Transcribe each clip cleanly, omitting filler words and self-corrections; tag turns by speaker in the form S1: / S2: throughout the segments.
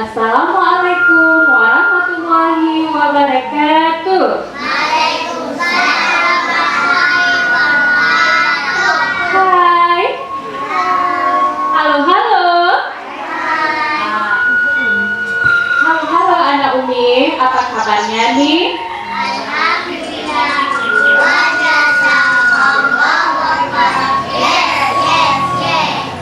S1: Assalamualaikum warahmatullahi wabarakatuh. Hai. Halo, halo. Halo, halo anak Umi. Apa kabarnya nih?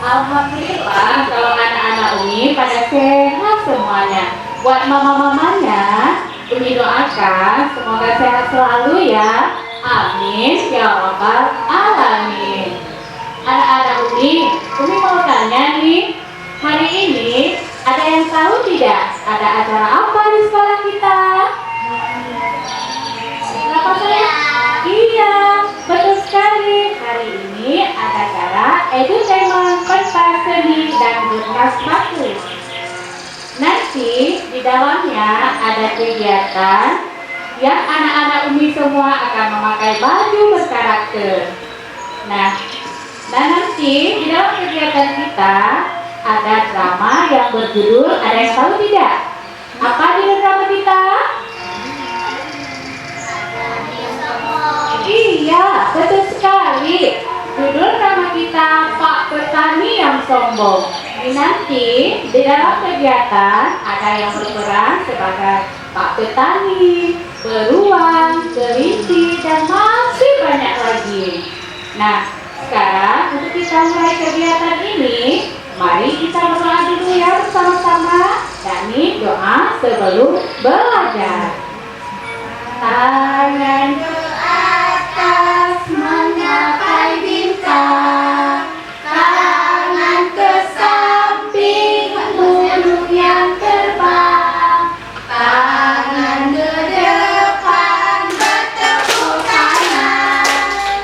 S1: Alhamdulillah kalau anak-anak Umi pada sehat semuanya. Buat mama-mamanya, Umi doakan semoga sehat selalu ya. Amin ya rabbal alamin. Anak-anak Umi mau tanya nih, hari ini ada yang tahu tidak ada acara apa di sekolah kita? Kenapa saya? Iya, betul sekali. Hari ini ada acara edutainment pentas seni dan berkas bagus. Nanti di dalamnya ada kegiatan yang anak-anak Umi semua akan memakai baju berkarakter. Nah nanti di dalam kegiatan kita ada drama yang berjudul, ada yang tahu tidak? Apa judul drama kita? Iya, betul sekali. Judul drama kita Pak Petani yang Sombong. Ini nanti di dalam kegiatan ada yang berperan sebagai Pak Petani, beruang, kelinci, dan masih banyak lagi. Nah, sekarang untuk kita mulai kegiatan ini, mari kita berdoa dulu ya bersama-sama. Dan ini doa sebelum belajar. Tangan ke atas mengapai bintang, tangan ke samping burung yang terbang, tangan ke depan bertepuk tangan,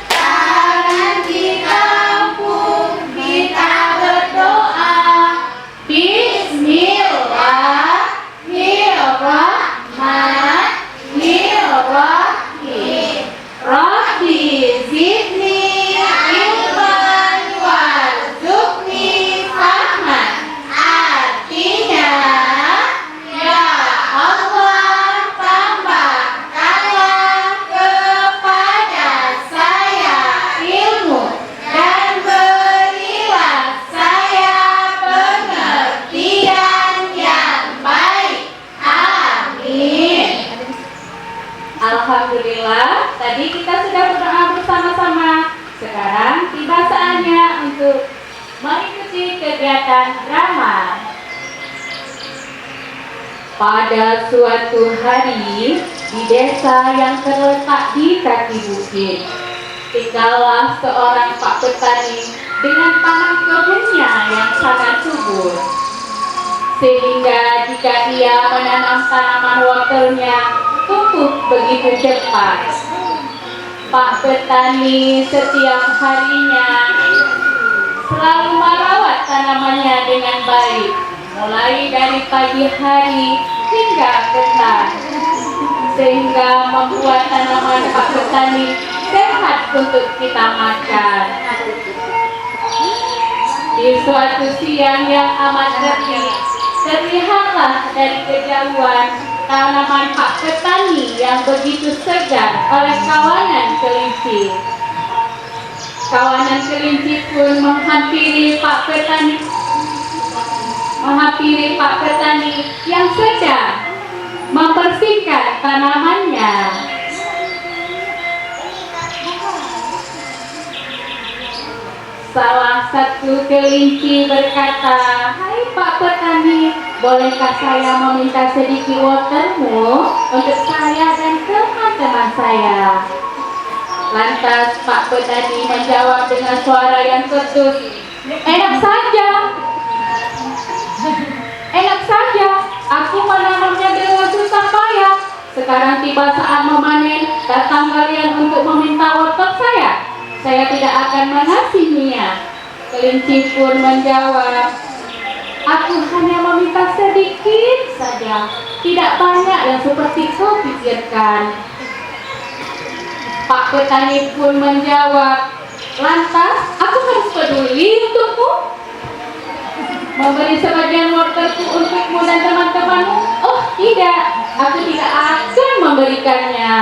S1: tangan di kampung kita berdoa. Bismillahirrahmanirrahim. Rabbi zidni ilman warzuqni fahman. Artinya, ya Allah, tambahkanlah kepada saya ilmu dan berilah saya pengertian yang baik. Amin. Alhamdulillah, tadi kita sudah berdoa bersama-sama. Sekarang tiba saatnya untuk mengikuti kegiatan drama. Pada suatu hari di desa yang terletak di kaki bukit, tinggallah seorang Pak Petani dengan tanah kebunnya yang sangat subur. Sehingga jika ia menanam tanaman wortelnya tumbuh begitu cepat. Pak Petani setiap harinya selalu merawat tanamannya dengan baik, mulai dari pagi hari hingga petang, sehingga membuat tanaman Pak Petani sehat untuk kita makan. Di suatu siang yang amat terik, terlihatlah dari kejauhan tanaman Pak Petani yang begitu segar oleh kawanan kelinci. Kawanan kelinci pun menghampiri Pak Petani yang sedang membersihkan tanamannya. Salah satu kelinci berkata, "Hai Pak Petani, bolehkah saya meminta sedikit wortelmu untuk saya dan teman-teman saya?" Lantas Pak Petani menjawab dengan suara yang ketus, "Enak saja. Enak saja. Aku menanamnya dengan susah payah. Sekarang tiba saat memanen, datang kalian untuk meminta wortel saya. Saya tidak akan mengasihinya." Kelinci pun menjawab, "Aku hanya meminta sedikit saja, tidak banyak yang seperti kau pikirkan." Pak Petani pun menjawab, "Lantas aku harus peduli untukmu?" memberi sebagian wortelku untukmu dan teman-temanmu? Oh tidak, aku tidak akan memberikannya.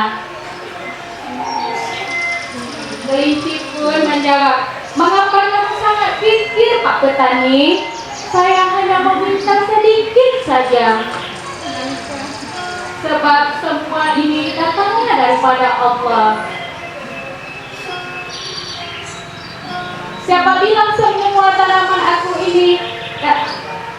S1: Kelinci pun menjawab, mengapa kamu sangat pikir Pak Petani? Saya hanya meminta sedikit saja. Sebab semua ini datangnya daripada Allah. Siapa bilang semua tanaman aku ini?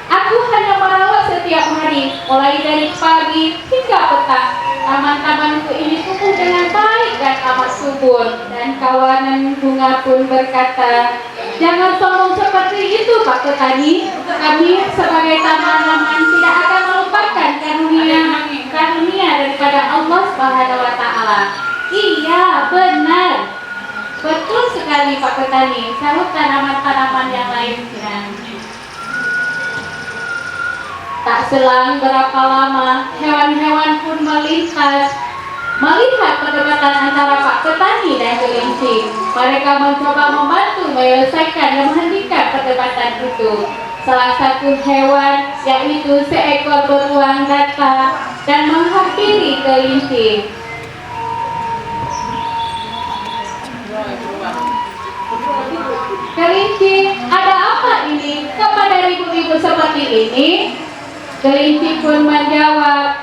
S1: Aku hanya merawat setiap hari, mulai dari pagi hingga petang. Taman-tamanku ini tumbuh dengan baik dan amat subur. Dan kawanan bunga pun berkata, jangan sombong seperti itu Pak Petani. Kami sebagai tanaman tidak akan melupakan karunia daripada Allah Subhanahu wa Ta'ala. Iya, benar. Betul sekali Pak Petani. Sahut tanaman-tanaman yang lainnya. Tak selang berapa lama, hewan-hewan pun melintas. Melihat perdebatan antara Pak Petani dan kelinci, mereka mencoba membantu menyelesaikan dan menghentikan perdebatan itu. Salah satu hewan, yaitu seekor beruang, datang dan menghampiri kelinci. Kelinci, ada apa ini? Kepada ribut-ribut seperti ini? Kelinci pun menjawab,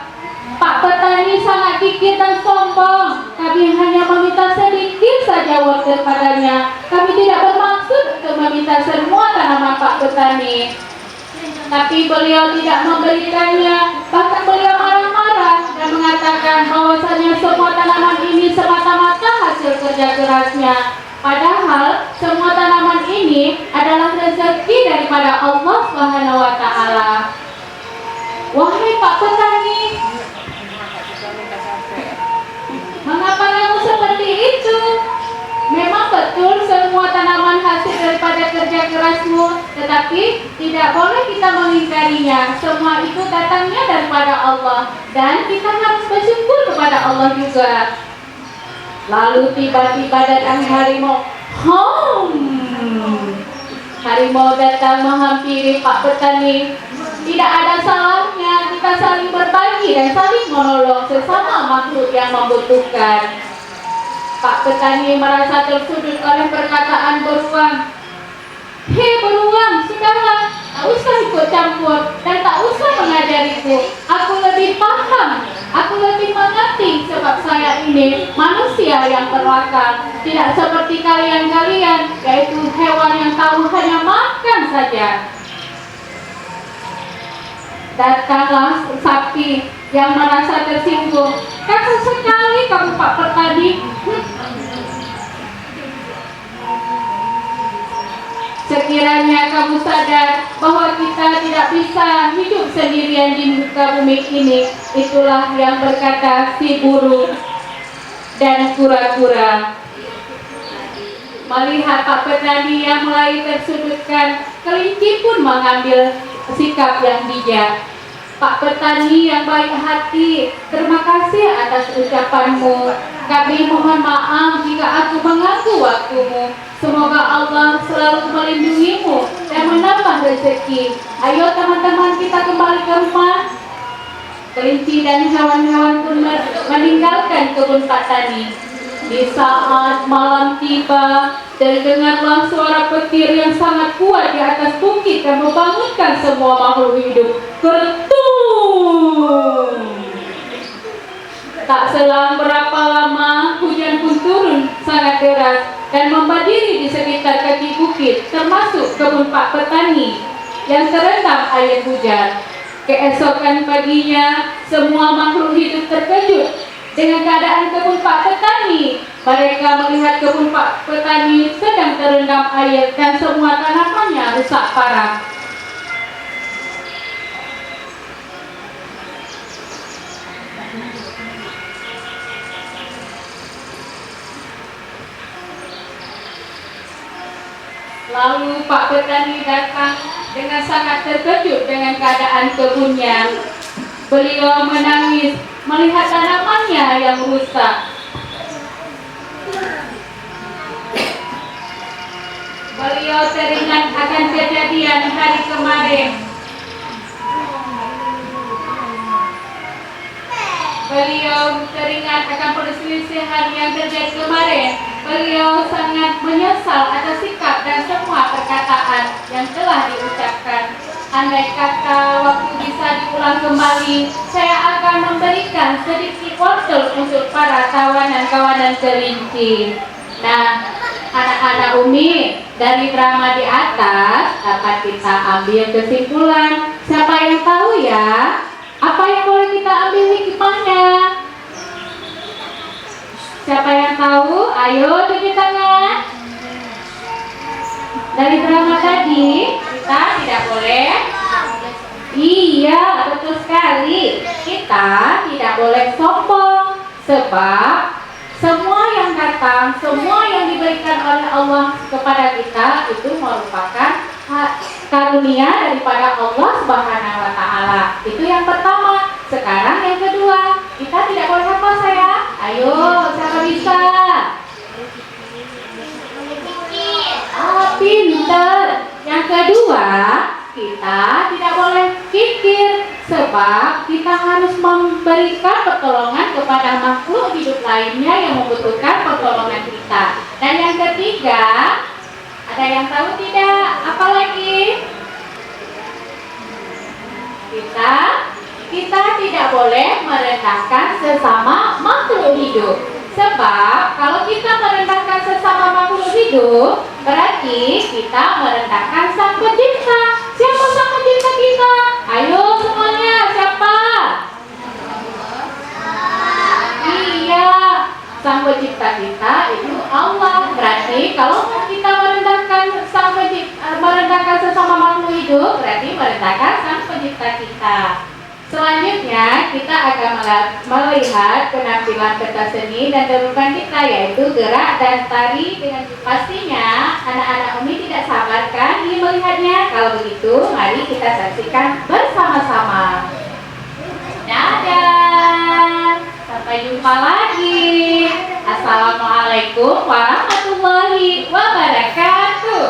S1: Pak Petani sangat kikir dan sombong. Kami hanya meminta sedikit saja wortel padanya. Kami tidak bermaksud untuk meminta semua tanaman Pak Petani. Tapi beliau tidak memberikannya. Bahkan beliau marah-marah dan mengatakan bahwasanya semua tanaman ini semata-mata hasil kerja kerasnya. Padahal semua tanaman ini adalah rezeki daripada Allah Subhanahu wa Ta'ala. Wahai Pak Petani, mengapa kamu seperti itu? Memang betul semua tanaman hasil daripada kerja kerasmu, tetapi tidak boleh kita mengingkarinya. Semua itu datangnya daripada Allah, dan kita harus bersyukur kepada Allah juga. Lalu tiba-tiba datang harimau. Harimau datang menghampiri Pak Petani. Tidak ada salahnya kita saling berbagi dan saling menolong sesama makhluk yang membutuhkan. Pak Petani merasa tersudut oleh perkataan beruang. Hei beruang, sudahlah, tak usah ikut campur dan tak usah mengajariku. Aku lebih paham, aku lebih mengerti, sebab saya ini manusia yang berakal, tidak seperti kalian-kalian, yaitu hewan yang tahu hanya makan saja. Datanglah sapi yang merasa tersinggung. Kasar sekali kamu Pak Petani. Sekiranya kamu sadar bahwa kita tidak bisa hidup sendirian di muka bumi ini, itulah yang berkata si burung dan kura-kura. Melihat Pak Petani yang mulai tersudutkan, kelinci pun mengambil sikap yang bijak. Pak Petani yang baik hati, terima kasih atas ucapanmu. Kami mohon maaf jika aku mengganggu waktumu. Semoga Allah selalu melindungimu dan menambah rezeki. Ayo teman-teman, kita kembali ke rumah. Kelinci dan hewan-hewan pun meninggalkan kebun Pak Tani. Di saat malam tiba, terdengarlah suara petir yang sangat kuat di atas bukit dan membangunkan semua makhluk hidup. Kertung! Tak selang berapa lama, hujan pun turun sangat deras dan membadiri di sekitar kaki bukit, termasuk kebun Pak Petani yang terendam air hujan. Keesokan paginya, semua makhluk hidup terkejut dengan keadaan kebun Pak Petani. Mereka melihat kebun Pak Petani sedang terendam air dan semua tanamannya rusak parah. Lalu Pak Petani datang dengan sangat terkejut dengan keadaan kebunnya. Beliau menangis melihat tanamannya yang rusak. Beliau beliau teringat akan kejadian hari kemarin. Beliau teringat akan perselisihan yang terjadi kemarin. Beliau sangat menyesal atas sikap dan semua perkataan yang telah diucapkan. Andai kata waktu bisa diulang kembali, saya akan memberikan sedikit wortel untuk para kawanan-kawanan kelinci. Nah, anak-anak Umi, dari drama di atas dapat kita ambil kesimpulan. Siapa yang tahu ya? Apa yang boleh kita ambil hikmahnya? Siapa yang tahu? Ayo tunjuk tangan. Dari drama tadi, kita tidak boleh. Iya, betul sekali. Kita tidak boleh sombong. Sebab semua yang datang, semua yang diberikan oleh Allah kepada kita itu merupakan karunia daripada Allah Subhanahu wa Ta'ala. Itu yang pertama. Sekarang yang kedua, kita tidak boleh apa saya? Ayo, siapa bisa? Pinter. Yang kedua, kita tidak boleh kikir, sebab kita harus memberikan pertolongan kepada makhluk hidup lainnya yang membutuhkan pertolongan kita. Dan yang ketiga, ada yang tahu tidak? Apa lagi? Kita tidak boleh merendahkan sesama makhluk hidup. Sebab kalau kita merendahkan sesama makhluk hidup, berarti kita merendahkan Sang Pencipta. Siapa Sang Pencipta kita? Ayo semuanya, siapa? Iya, Sang Pencipta kita itu Allah. Berarti kalau kita merendahkan merendahkan sesama makhluk hidup, berarti merendahkan Sang Pencipta kita. Selanjutnya kita akan melihat penampilan pentas seni dan gabungan kita, yaitu gerak dan tari. Dengan pastinya anak-anak Umi tidak sabar kan ingin melihatnya. Kalau begitu mari kita saksikan bersama-sama. Dadah, sampai jumpa lagi. Assalamualaikum warahmatullahi wabarakatuh.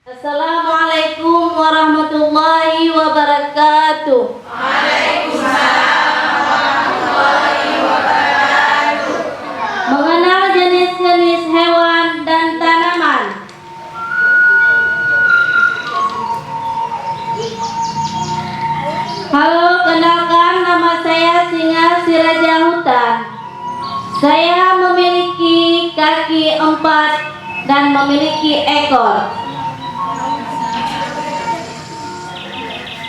S2: Assalamualaikum warahmatullahi wabarakatuh.
S3: Waalaikumsalam warahmatullahi wabarakatuh.
S2: Mengenal jenis-jenis hewan dan tanaman. Halo, kenalkan nama saya Singa si Raja Hutan. Saya memiliki kaki 4 dan memiliki ekor.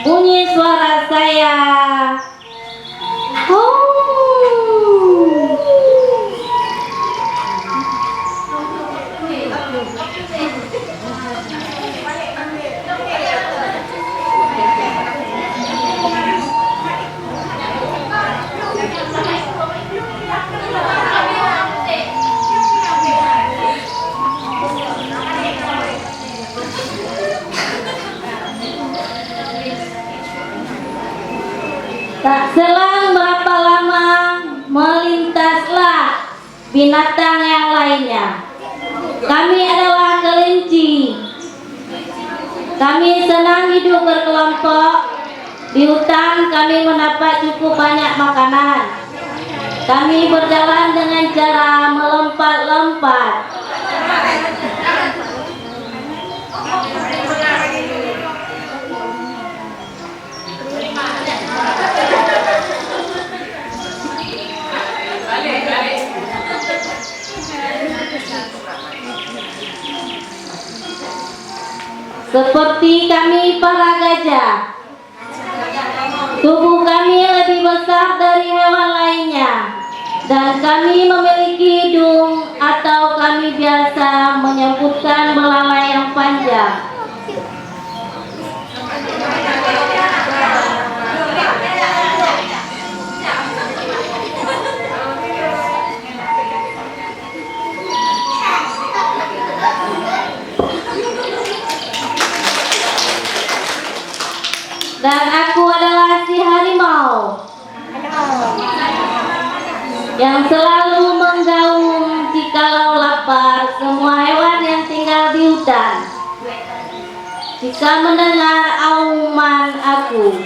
S2: Bunyi suara saya. Tak selang berapa lama melintaslah binatang yang lainnya. Kami adalah kelinci. Kami senang hidup berkelompok. Di hutan kami mendapat cukup banyak makanan. Kami berjalan dengan cara melompat-lompat. Seperti kami para gajah, tubuh kami lebih besar dari hewan lainnya, dan kami memiliki hidung atau kami biasa menyebutkan belalai yang panjang. Dan aku adalah si harimau yang selalu menggaung jikalau lapar semua hewan yang tinggal di hutan. Jika mendengar auman aku,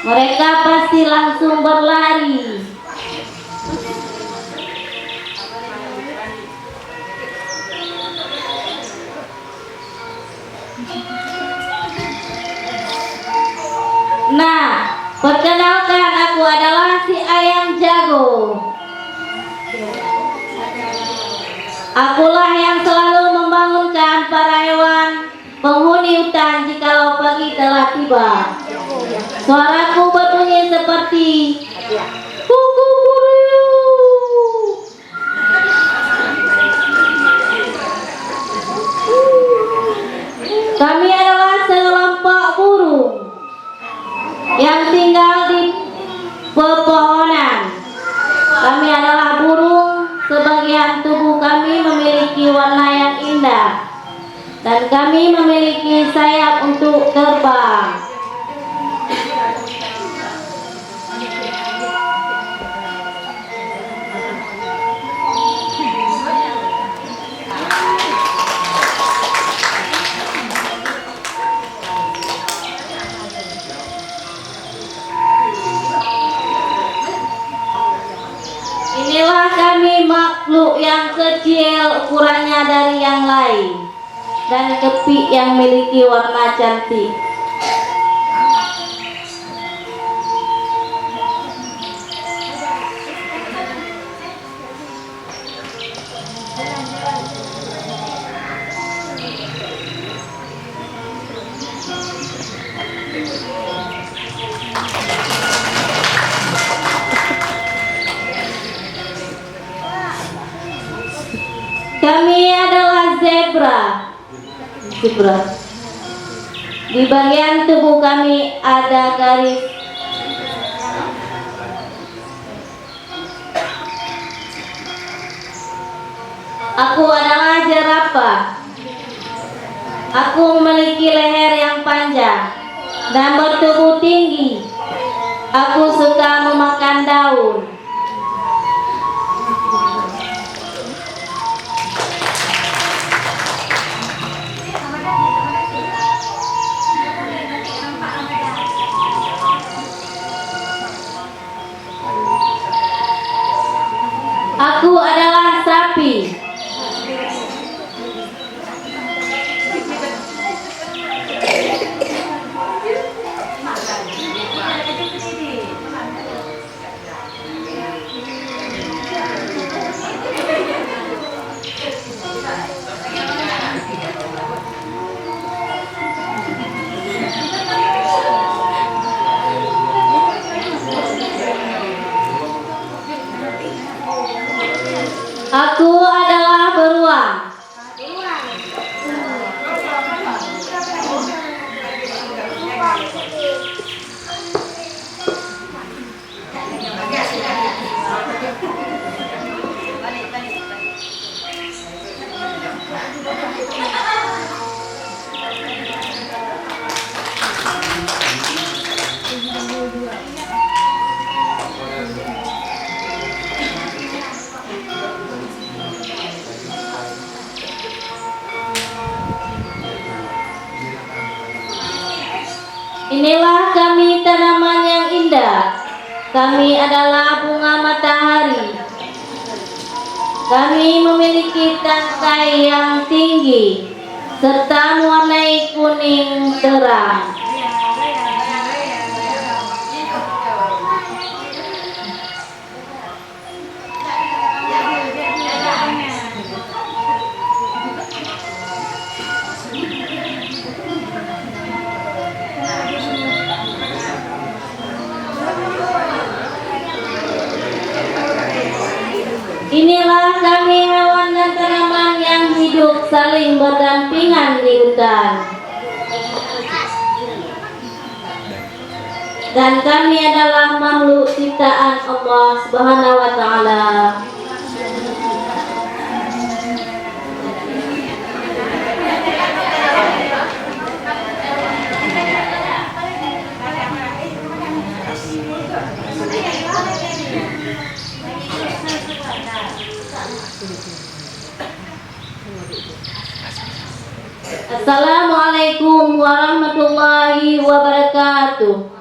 S2: mereka pasti langsung berlari. Nah, perkenalkan, aku adalah si ayam jago. Akulah yang selalu membangunkan para hewan penghuni hutan jikalau pagi telah tiba. Suaraku berbunyi seperti kuku-kuku. Kami adalah sekelompok burung yang tinggal di pepohonan. Kami adalah burung. Sebagian tubuh kami memiliki warna yang indah, dan kami memiliki sayap untuk terbang. Inilah kami, makhluk yang kecil ukurannya dari yang lain, dan kepik yang memiliki warna cantik. Kami adalah zebra. Di bagian tubuh kami ada garis. Aku adalah jerapah. Aku memiliki leher yang panjang dan bertubuh tinggi. Aku suka memakan daun. Inilah kami tanaman yang indah. Kami adalah bunga matahari. Kami memiliki tangkai yang tinggi serta mewarnai kuning terang. Inilah kami hewan dan tanaman yang hidup saling berdampingan di hutan. Dan kami adalah makhluk ciptaan Allah Subhanahu wa taala. Assalamualaikum warahmatullahi wabarakatuh.